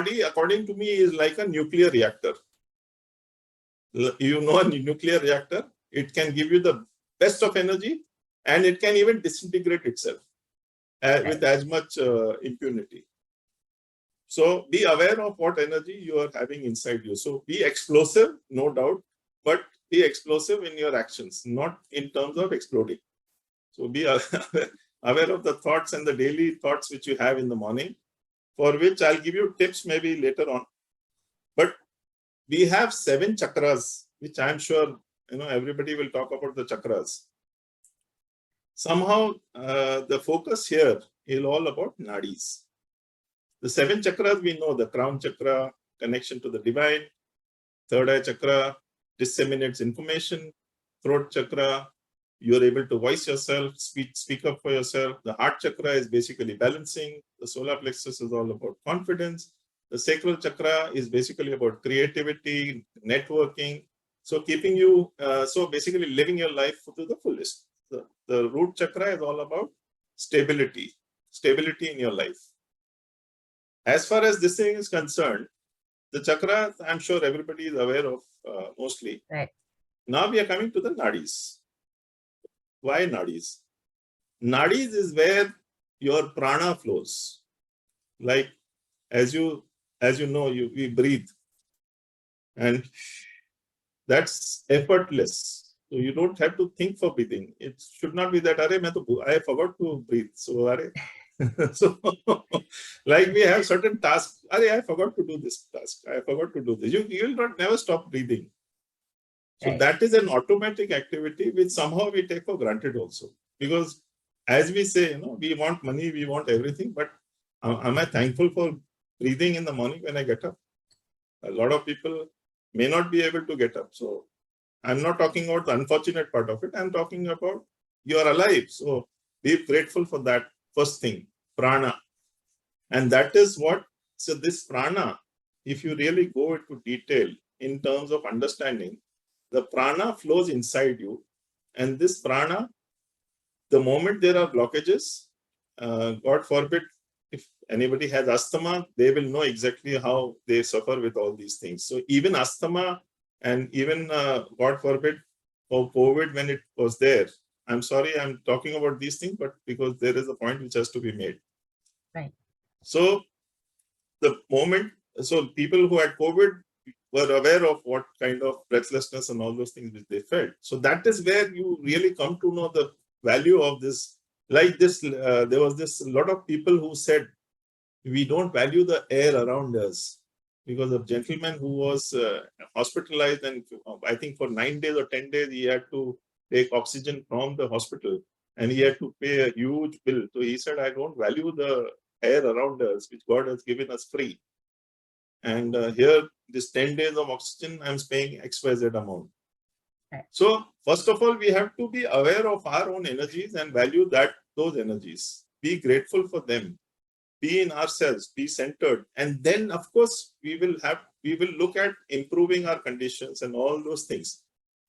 body, according to me, is like a nuclear reactor. You know, a nuclear reactor, it can give you the best of energy, and it can even disintegrate itself with as much impunity. So be aware of what energy you are having inside you. So be explosive, no doubt, but be explosive in your actions, not in terms of exploding. So be aware of the thoughts and the daily thoughts which you have in the morning, for which I'll give you tips maybe later on. But we have 7 chakras, which I'm sure everybody will talk about the chakras. Somehow the focus here is all about nadis. The 7 chakras we know: the crown chakra, connection to the divine; third eye chakra disseminates information; throat chakra, you're able to voice yourself, speak up for yourself; the heart chakra is basically balancing; the solar plexus is all about confidence; the sacral chakra is basically about creativity, networking. So keeping you, so basically living your life to the fullest. The root chakra is all about stability in your life. As far as this thing is concerned, the chakra, I'm sure everybody is aware of mostly. Right. Now we are coming to the nadis. Why nadis? Nadis is where your prana flows. Like as you know, we breathe, and that's effortless. So you don't have to think for breathing. It should not be that I forgot to breathe. So so like we have certain tasks. I forgot to do this task. I forgot to do this. You will never stop breathing. So Right. that is an automatic activity which somehow we take for granted also. Because as we say, we want money, we want everything, but am I thankful for breathing in the morning when I get up? A lot of people may not be able to get up. So I'm not talking about the unfortunate part of it. I'm talking about you are alive. So be grateful for that first thing, prana. And that is what, so this prana, if you really go into detail in terms of understanding, the prana flows inside you. And this prana, the moment there are blockages, God forbid, if anybody has asthma, they will know exactly how they suffer with all these things. So even asthma, and even God forbid for COVID when it was there, I'm sorry I'm talking about these things, but because there is a point which has to be made. Right. So the moment, so people who had COVID were aware of what kind of breathlessness and all those things which they felt. So that is where you really come to know the value of this. Like this, there was this a lot of people who said, we don't value the air around us. Because a gentleman who was hospitalized, and I think for 9 days or 10 days, he had to take oxygen from the hospital and he had to pay a huge bill. So he said, I don't value the air around us, which God has given us free. And here, this 10 days of oxygen, I'm paying XYZ amount. Right. So first of all, we have to be aware of our own energies and value those energies. Be grateful for them. Be in ourselves, be centered, and then of course we will look at improving our conditions and all those things.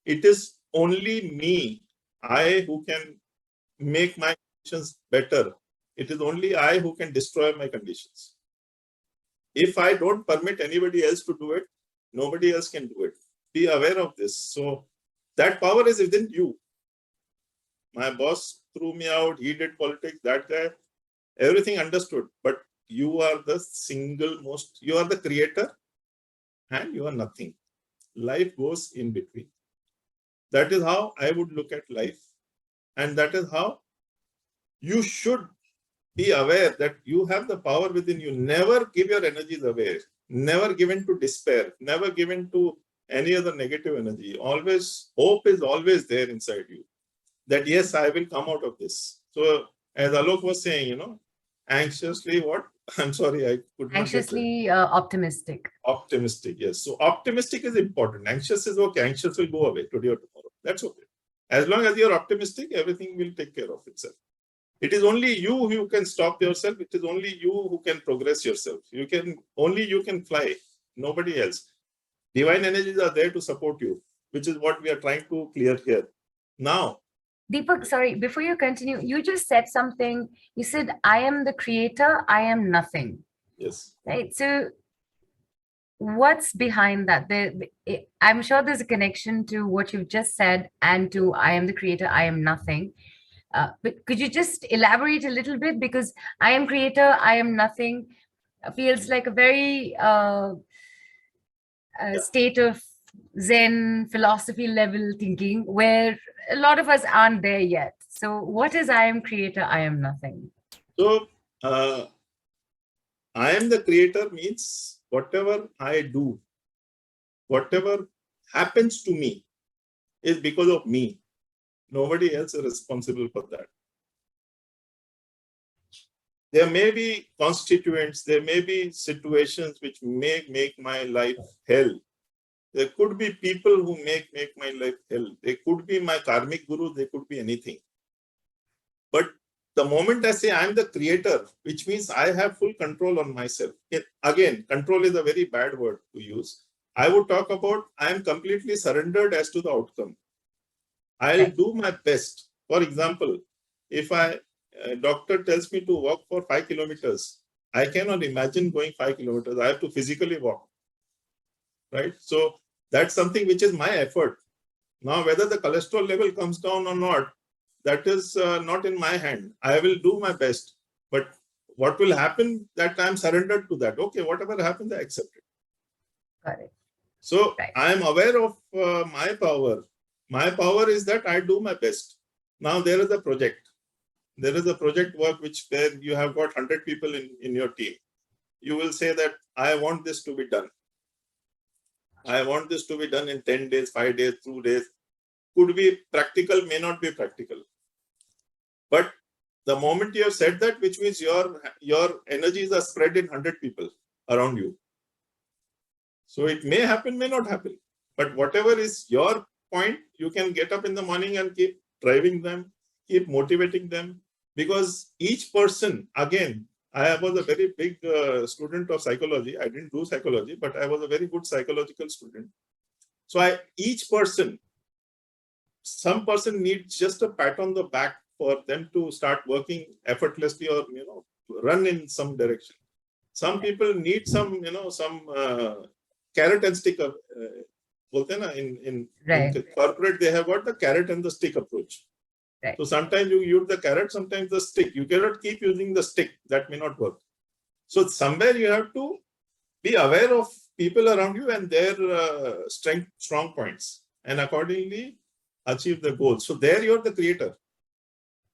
It is only me, I, who can make my conditions better. It is only I who can destroy my conditions. If I don't permit anybody else to do it, nobody else can do it. Be aware of this. So that power is within you. My boss threw me out, he did politics, that guy. Everything understood, but you are the you are the creator and you are nothing. Life goes in between. That is how I would look at life. And that is how you should be aware that you have the power within you. Never give your energies away. Never give in to despair. Never give in to any other negative energy. Always, hope is always there inside you. That yes, I will come out of this. So as Alok was saying, anxiously what? I'm sorry, I could not. Anxiously optimistic. Optimistic, yes. So optimistic is important. Anxious is okay. Anxious will go away today or tomorrow. That's okay. As long as you're optimistic, everything will take care of itself. It is only you who can stop yourself. It is only you who can progress yourself. Only you can fly. Nobody else. Divine energies are there to support you, which is what we are trying to clear here. Now, Deepakk, sorry, before you continue, you just said something. You said, I am the creator, I am nothing. Yes. Right. So what's behind that? I'm sure there's a connection to what you've just said and to I am the creator, I am nothing. But could you just elaborate a little bit? Because I am creator, I am nothing feels like a very Yeah. state of Zen philosophy level thinking where a lot of us aren't there yet. So, what is I am creator, I am nothing? So, I am the creator means whatever I do, whatever happens to me is because of me. Nobody else is responsible for that. There may be constituents, there may be situations which may make my life hell. There could be people who make my life hell. They could be my karmic guru, they could be anything. But the moment I say I'm the creator, which means I have full control on myself. Again, control is a very bad word to use. I would talk about I am completely surrendered as to the outcome. I'll do my best. For example, if a doctor tells me to walk for 5 kilometers, I cannot imagine going 5 kilometers. I have to physically walk, right? So that's something which is my effort. Now, whether the cholesterol level comes down or not, that is not in my hand. I will do my best. But what will happen, that I'm surrendered to that. Okay, whatever happens, I accept it. Got it. So Right. I am aware of my power. My power is that I do my best. Now there is a project. There is a project work where you have got 100 people in your team. You will say that I want this to be done. I want this to be done in 10 days, 5 days, 2 days. Could be practical, may not be practical. But the moment you have said that, which means your energies are spread in 100 people around you. So it may happen, may not happen. But whatever is your point, you can get up in the morning and keep driving them, keep motivating them. Because each person, again, I was a very big student of psychology. I didn't do psychology, but I was a very good psychological student. So each person, some person needs just a pat on the back for them to start working effortlessly or, run in some direction. Some people need some, some carrot and stick. In corporate, they have got the carrot and the stick approach. Right. So sometimes you use the carrot, sometimes the stick. You cannot keep using the stick. That may not work. So somewhere you have to be aware of people around you and their strong points, and accordingly achieve the goal. So there you're the creator.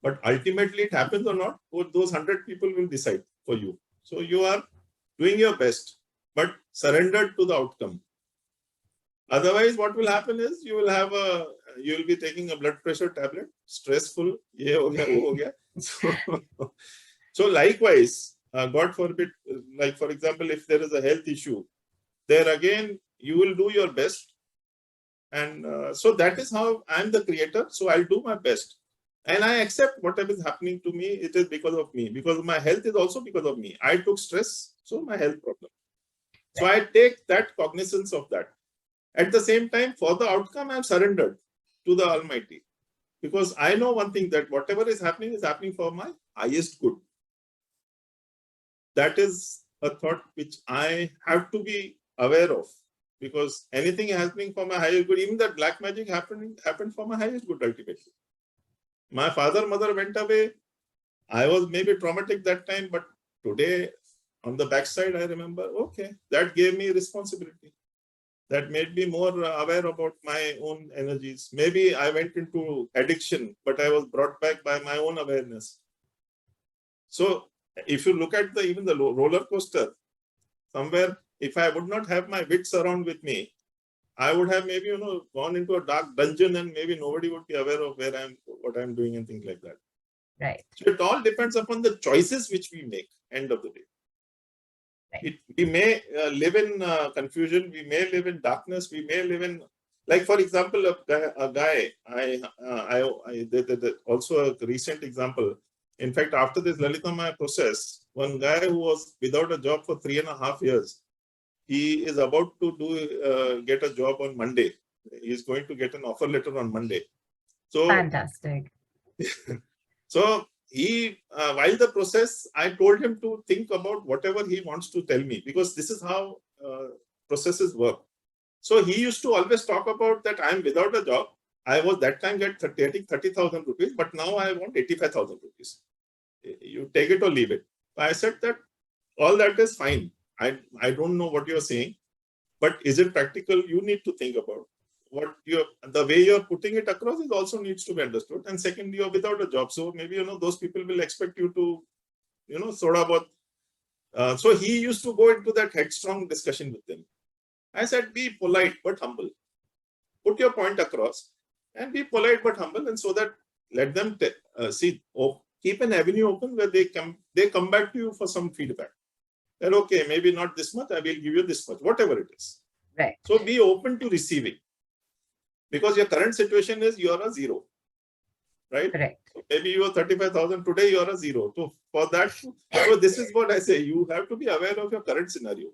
But ultimately it happens or not, those 100 people will decide for you. So you are doing your best, but surrendered to the outcome. Otherwise, what will happen is you will be taking a blood pressure tablet, stressful, ye ho gaya, wo ho gaya. So likewise, God forbid, like for example, if there is a health issue, there again, you will do your best. And so that is how I'm the creator. So I'll do my best. And I accept whatever is happening to me, it is because of me. Because my health is also because of me. I took stress, so my health problem. So I take that cognizance of that. At the same time, for the outcome, I'm surrendered to the Almighty. Because I know one thing, that whatever is happening for my highest good. That is a thought which I have to be aware of. Because anything happening for my highest good, even that black magic happened for my highest good ultimately. My father, mother went away. I was maybe traumatic that time, but today on the backside, I remember, okay, that gave me responsibility. That made me more aware about my own energies. Maybe I went into addiction, but I was brought back by my own awareness. So if you look at even the roller coaster, somewhere, if I would not have my wits around with me, I would have maybe, gone into a dark dungeon and maybe nobody would be aware of what I'm doing and things like that. Right. So it all depends upon the choices which we make, end of the day. Right. We may live in confusion, we may live in darkness, we may live in, like for example, a guy, also a recent example. In fact, after this Lalita Maa process, one guy who was without a job for 3.5 years, he is about to get a job on Monday. He is going to get an offer letter on Monday. So fantastic. So he, while the process, I told him to think about whatever he wants to tell me, because this is how processes work. So he used to always talk about that I'm without a job. I was that time getting 30,000 rupees, but now I want 85,000 rupees. You take it or leave it. I said that all that is fine. I don't know what you're saying, but is it practical? You need to think about the way you're putting it across is also needs to be understood. And second, you're without a job. So maybe, those people will expect you to, sort of so he used to go into that headstrong discussion with them. I said, be polite but humble. Put your point across and be polite but humble, and so that let them keep an avenue open where they come back to you for some feedback. That okay, maybe not this much, I will give you this much, whatever it is. Right. So be open to receiving, because your current situation is you are a zero, right? Correct. So maybe you are 35,000 today, you are a zero. So for that, so this is what I say. You have to be aware of your current scenario.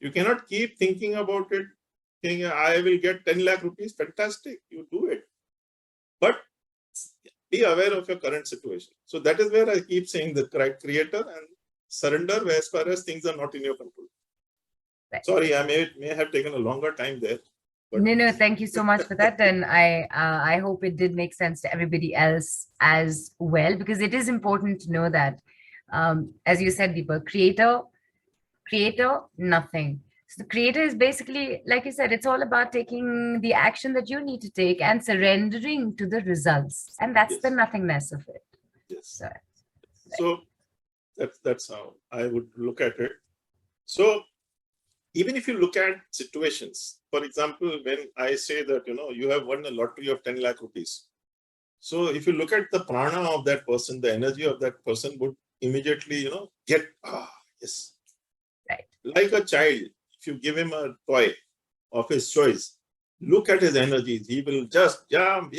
You cannot keep thinking about it, thinking I will get 10 lakh rupees. Fantastic, you do it. But be aware of your current situation. So that is where I keep saying the creator and surrender as far as things are not in your control. Right. Sorry, I may have taken a longer time there. But... No, thank you so much for that. And I hope it did make sense to everybody else as well, because it is important to know that, as you said, Deepakk, creator, nothing. So the creator is basically, like you said, it's all about taking the action that you need to take and surrendering to the results. And that's the nothingness of it. Yes. So that's how I would look at it. So even if you look at situations, for example, when I say that, you have won a lottery of 10 lakh rupees. So if you look at the prana of that person, the energy of that person would immediately, get, yes. Right. Like a child, if you give him a toy of his choice, look at his energies. He will just jump,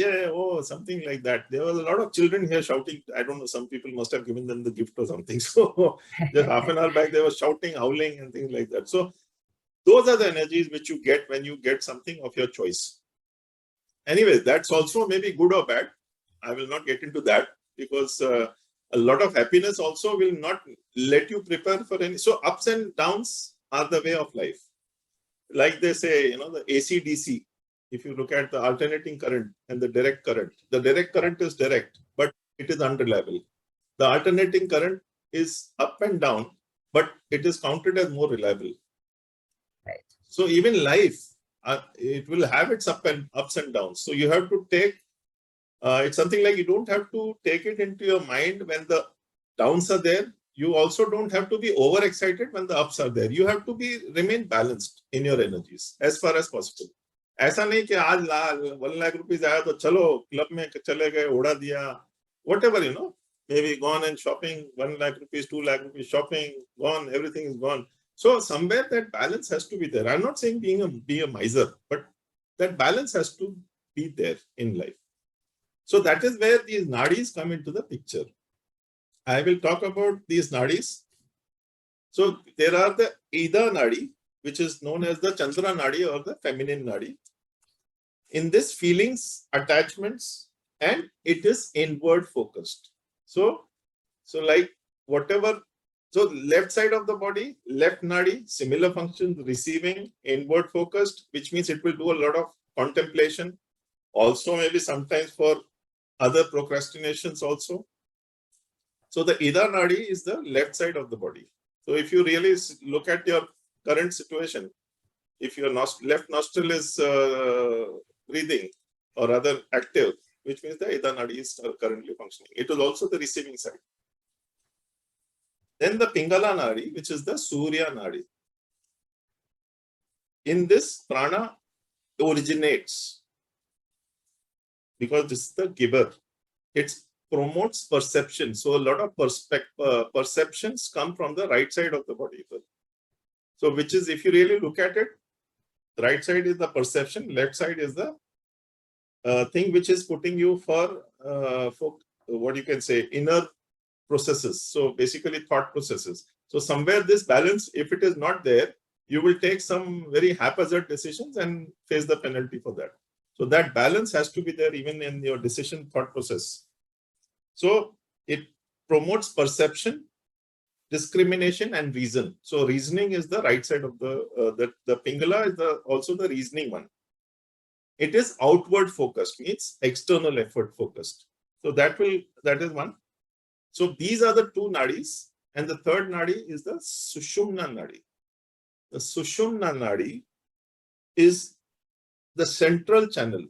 something like that. There was a lot of children here shouting. I don't know, some people must have given them the gift or something. So just half an hour back, they were shouting, howling and things like that. So those are the energies which you get when you get something of your choice. Anyway, that's also maybe good or bad. I will not get into that, because a lot of happiness also will not let you prepare for any. So ups and downs are the way of life. Like they say, the AC/DC, if you look at the alternating current and the direct current is direct, but it is unreliable. The alternating current is up and down, but it is counted as more reliable. Right. So even life, it will have its ups and downs. So you have to take, it's something like you don't have to take it into your mind when the downs are there. You also don't have to be overexcited when the ups are there. You have to remain balanced in your energies as far as possible. ऐसा नहीं कि आज 1 lakh rupees आया तो चलो club में चले गए उड़ा दिया, whatever, maybe gone and shopping, 1 lakh rupees, 2 lakh rupees shopping, gone, everything is gone. So somewhere that balance has to be there. I'm not saying be a miser, but that balance has to be there in life. So that is where these nadis come into the picture. I will talk about these nadis. So there are the Ida nadi, which is known as the Chandra nadi or the feminine nadi. In this, feelings, attachments, and it is inward focused. So like whatever. So left side of the body, left nadi, similar functions, receiving, inward focused, which means it will do a lot of contemplation. Also maybe sometimes for other procrastinations also. So the Ida nadi is the left side of the body. So if you really look at your current situation, if your left nostril is breathing or rather active, which means the Ida nadi is currently functioning. It is also the receiving side. Then the Pingala nadi, which is the Surya nadi. In this, prana originates because this is the giver. It promotes perception. So a lot of perceptions come from the right side of the body. So which is, if you really look at it, the right side is the perception, left side is the thing which is putting you for what you can say, inner processes. So basically thought processes. So somewhere this balance, if it is not there, you will take some very haphazard decisions and face the penalty for that. So that balance has to be there even in your decision thought process. So it promotes perception discrimination and reason. So reasoning is the right side of the pingala is also the reasoning one. It is outward focused, means external effort focused. So that is one. So these are the two nadis, and the third nadi is the Sushumna nadi. The Sushumna nadi is the central channel,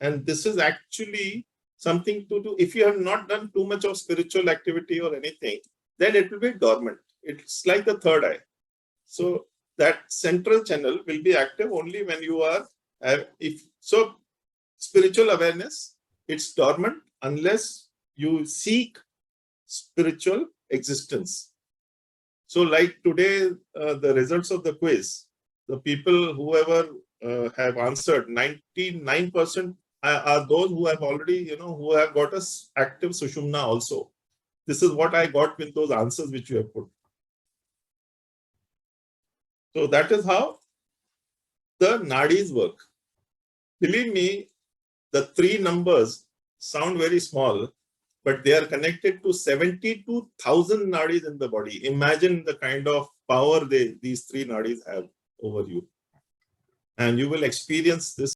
and this is actually something to do. If you have not done too much of spiritual activity or anything, then it will be dormant. It's like the third eye. So that central channel will be active only when you are, so spiritual awareness, it's dormant unless you seek spiritual existence. So like today, the results of the quiz, the people, whoever have answered, 99% are those who have already, who have got us active Sushumna also. This is what I got with those answers which you have put. So that is how the nadis work. Believe me, the three numbers sound very small, but they are connected to 72,000 nadis in the body. Imagine the kind of power these three nadis have over you. And you will experience this